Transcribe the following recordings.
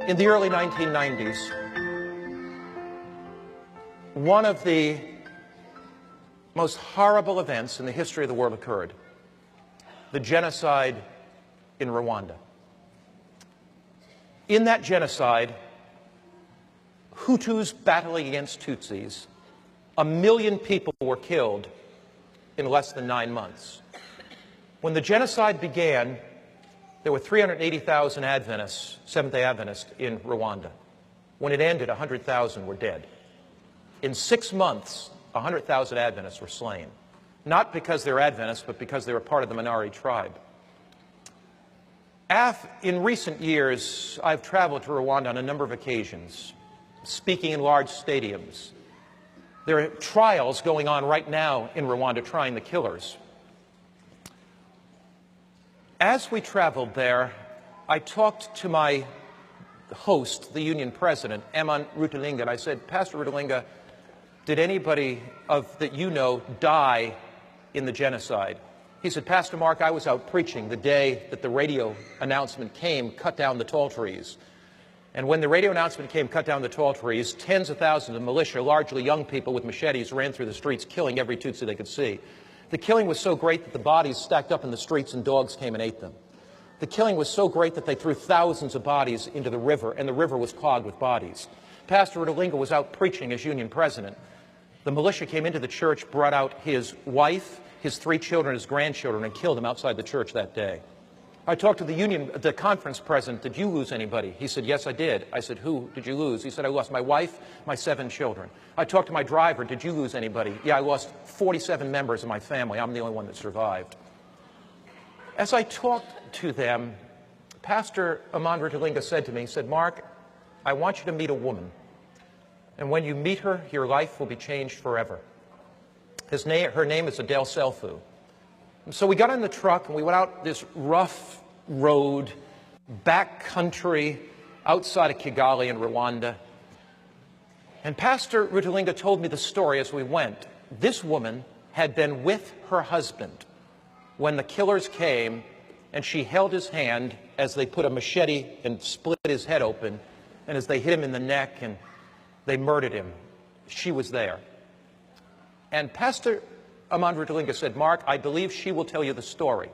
In the early 1990s, one of the most horrible events in the history of the world occurred: the genocide in Rwanda. In that genocide, Hutus battling against Tutsis, 1 million people were killed in less than 9 months. When the genocide began, there were 380,000 Adventists, Seventh-day Adventists, in Rwanda. When it ended, 100,000 were dead. In 6 months, 100,000 Adventists were slain, not because they're Adventists, but because they were part of the minority tribe. In recent years, I've traveled to Rwanda on a number of occasions, speaking in large stadiums. There are trials going on right now in Rwanda trying the killers. As we traveled there, I talked to my host, the union president, Eman Rutalinga, and I said, "Pastor Rutalinga, did anybody that you know die in the genocide?" He said, "Pastor Mark, I was out preaching the day that the radio announcement came, cut down the tall trees. And when the radio announcement came, cut down the tall trees, tens of thousands of militia, largely young people with machetes, ran through the streets, killing every Tutsi they could see. The killing was so great that the bodies stacked up in the streets and dogs came and ate them. The killing was so great that they threw thousands of bodies into the river, and the river was clogged with bodies. Pastor Rutalinga was out preaching as union president. The militia came into the church, brought out his wife, his 3 children, his grandchildren, and killed them outside the church that day. I talked to the conference president. "Did you lose anybody?" He said, "Yes, I did." I said, "Who did you lose?" He said, "I lost my wife, my 7 children." I talked to my driver. "Did you lose anybody?" "Yeah, I lost 47 members of my family. I'm the only one that survived." As I talked to them, Pastor Eman Rutalinga said to me, he said, "Mark, I want you to meet a woman. And when you meet her, your life will be changed forever. Her name is Adele Selfu." So we got in the truck and we went out this rough road, back country, outside of Kigali in Rwanda. And Pastor Rutalinga told me the story as we went. This woman had been with her husband when the killers came, and she held his hand as they put a machete and split his head open, and as they hit him in the neck and they murdered him. She was there. And Pastor Eman Rutalinga said, "Mark, I believe she will tell you the story."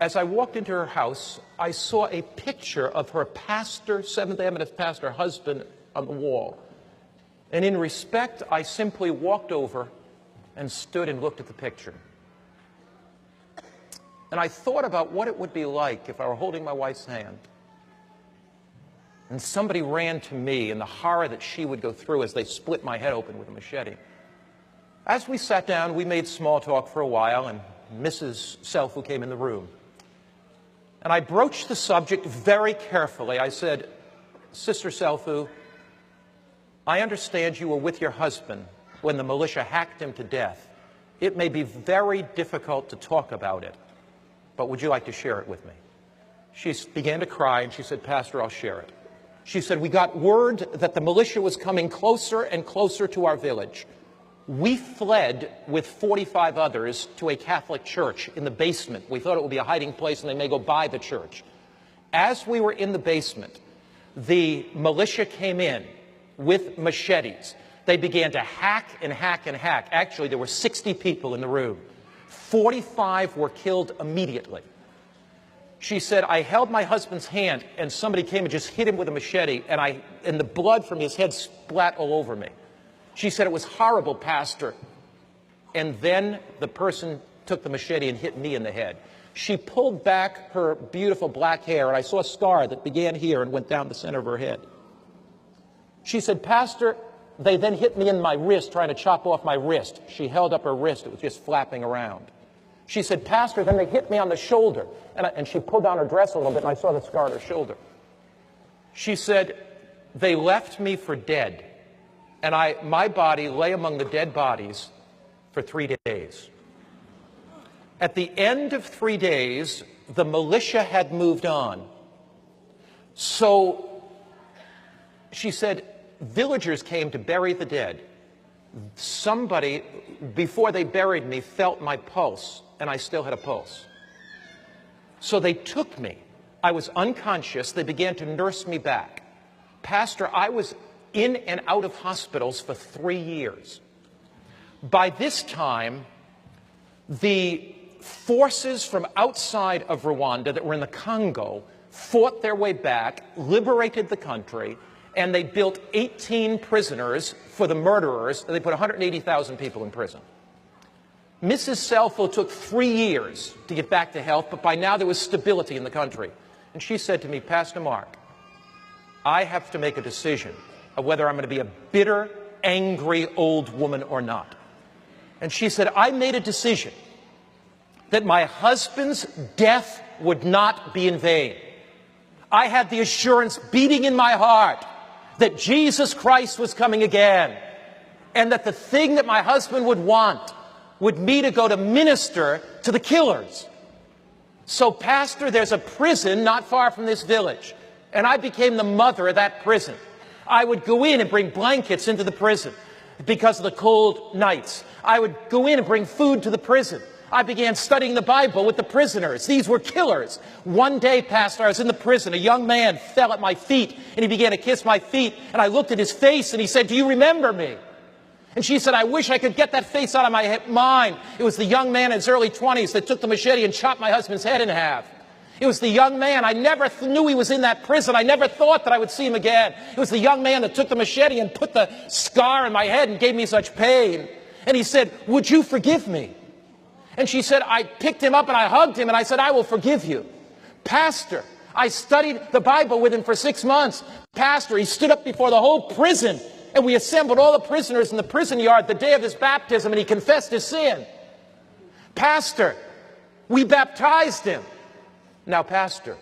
As I walked into her house, I saw a picture of her pastor, Seventh-day Adventist pastor husband, on the wall. And in respect, I simply walked over and stood and looked at the picture. And I thought about what it would be like if I were holding my wife's hand and somebody ran to me, and the horror that she would go through as they split my head open with a machete. As we sat down, we made small talk for a while, and Mrs. Selfu came in the room. And I broached the subject very carefully. I said, "Sister Selfu, I understand you were with your husband when the militia hacked him to death. It may be very difficult to talk about it, but would you like to share it with me?" She began to cry, and she said, "Pastor, I'll share it." She said, "We got word that the militia was coming closer and closer to our village. We fled with 45 others to a Catholic church in the basement. We thought it would be a hiding place and they may go by the church. As we were in the basement, the militia came in with machetes. They began to hack and hack and hack. Actually, there were 60 people in the room. 45 were killed immediately." She said, "I held my husband's hand and somebody came and just hit him with a machete, and the blood from his head splat all over me." She said, "It was horrible, Pastor." And then the person took the machete and hit me in the head. She pulled back her beautiful black hair, and I saw a scar that began here and went down the center of her head. She said, "Pastor, they then hit me in my wrist, trying to chop off my wrist." She held up her wrist. It was just flapping around. She said, "Pastor, then they hit me on the shoulder." And she pulled down her dress a little bit, and I saw the scar on her shoulder. She said, "They left me for dead. And my body lay among the dead bodies for 3 days. At the end of 3 days, the militia had moved on. So," she said, "villagers came to bury the dead. Somebody, before they buried me, felt my pulse, and I still had a pulse. So they took me I was unconscious. They began to nurse me back. Pastor, I was in and out of hospitals for 3 years. By this time, the forces from outside of Rwanda that were in the Congo fought their way back, liberated the country, and they built 18 prisoners for the murderers, and they put 180,000 people in prison. Mrs. Selfo took 3 years to get back to health, but by now there was stability in the country. And she said to me, Pastor Mark, I have to make a decision of whether I'm going to be a bitter, angry old woman or not. And she said, I made a decision that my husband's death would not be in vain. I had the assurance beating in my heart that Jesus Christ was coming again, and that the thing that my husband would want would me to go to minister to the killers. So, Pastor, there's a prison not far from this village, and I became the mother of that prison. I would go in and bring blankets into the prison because of the cold nights. I would go in and bring food to the prison. I began studying the Bible with the prisoners. These were killers. One day, Pastor, I was in the prison. A young man fell at my feet, and he began to kiss my feet. And I looked at his face, and he said, do you remember me? And she said, I wish I could get that face out of my mind. It was the young man in his early 20s that took the machete and chopped my husband's head in half. It was the young man. I never knew he was in that prison. I never thought that I would see him again. It was the young man that took the machete and put the scar in my head and gave me such pain. And he said, would you forgive me? And she said, I picked him up and I hugged him and I said, I will forgive you. Pastor, I studied the Bible with him for 6 months. Pastor, he stood up before the whole prison, and we assembled all the prisoners in the prison yard the day of his baptism, and he confessed his sin. Pastor, we baptized him. Now, Pastor,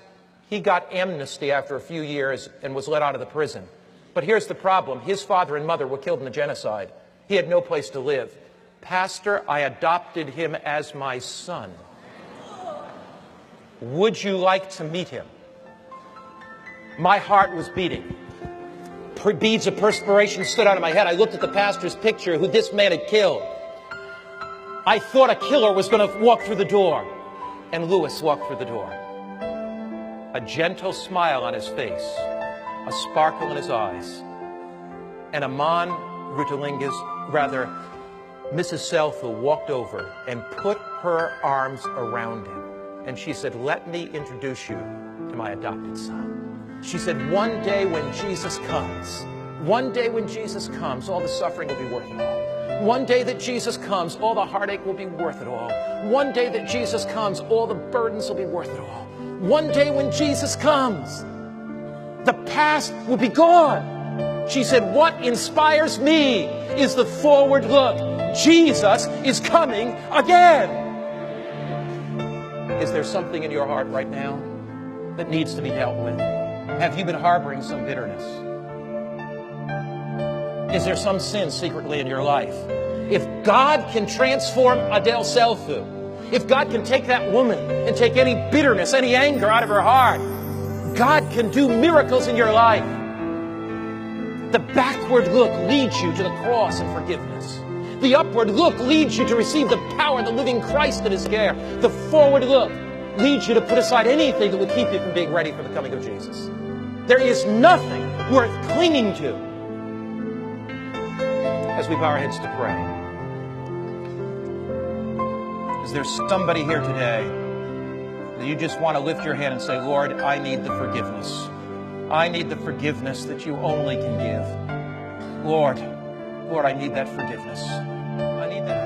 he got amnesty after a few years and was let out of the prison. But here's the problem. His father and mother were killed in the genocide. He had no place to live. Pastor, I adopted him as my son. Would you like to meet him? My heart was beating. Beads of perspiration stood out of my head. I looked at the pastor's picture, who this man had killed. I thought a killer was going to walk through the door. And Louis walked through the door. A gentle smile on his face, a sparkle in his eyes. And Mrs. Selfo walked over and put her arms around him. And she said, let me introduce you to my adopted son. She said, one day when Jesus comes, all the suffering will be worth it all. One day that Jesus comes, all the heartache will be worth it all. One day that Jesus comes, all the burdens will be worth it all. One day when Jesus comes, the past will be gone. She said, what inspires me is the forward look. Jesus is coming again. Is there something in your heart right now that needs to be dealt with? Have you been harboring some bitterness? Is there some sin secretly in your life? If God can transform Adele Selfu, if God can take that woman and take any bitterness, any anger out of her heart, God can do miracles in your life. The backward look leads you to the cross and forgiveness. The upward look leads you to receive the power of the living Christ that is there. The forward look leads you to put aside anything that would keep you from being ready for the coming of Jesus. There is nothing worth clinging to. As we bow our heads to pray, is there somebody here today that you just want to lift your hand and say, Lord, I need the forgiveness. I need the forgiveness that you only can give. Lord, I need that forgiveness. I need that.